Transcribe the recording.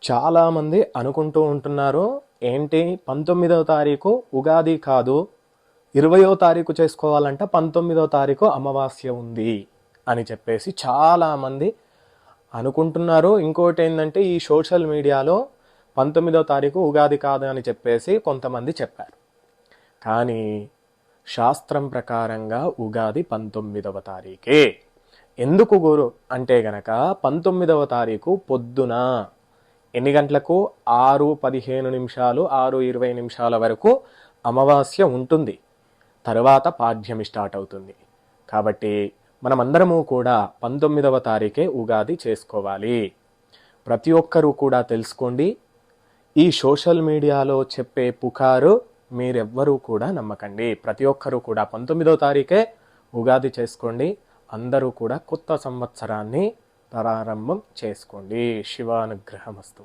చాలామంది అనుకుంటూ ఉంటున్నారు, ఏంటి 19వ తారీఖు ఉగాది కాదు, 20వ తారీఖు చేసుకోవాలంట, 19వ తారీఖు అమావాస్య ఉంది అని చెప్పేసి చాలామంది అనుకుంటున్నారు. ఇంకోటి ఏంటంటే, ఈ సోషల్ మీడియాలో 19వ తారీఖు ఉగాది కాదు అని చెప్పేసి కొంతమంది చెప్పారు. కానీ శాస్త్రం ప్రకారంగా ఉగాది 19వ తారీఖే. ఎందుకు గురు అంటే గనక 19వ తారీఖు పొద్దున ఎన్ని గంటలకు? 6:15 6:20 వరకు అమావాస్య ఉంటుంది. తర్వాత పాడ్యమి స్టార్ట్ అవుతుంది. కాబట్టి మనమందరము కూడా 19వ తారీఖే ఉగాది చేసుకోవాలి. ప్రతి ఒక్కరూ కూడా తెలుసుకోండి. ఈ సోషల్ మీడియాలో చెప్పే పుకారు మీరెవ్వరూ కూడా నమ్మకండి. ప్రతి ఒక్కరూ కూడా 19వ తారీఖే ఉగాది చేసుకోండి. అందరూ కూడా కొత్త సంవత్సరాన్ని ప్రారంభం చేసుకోండి. శివానుగ్రహమస్తు.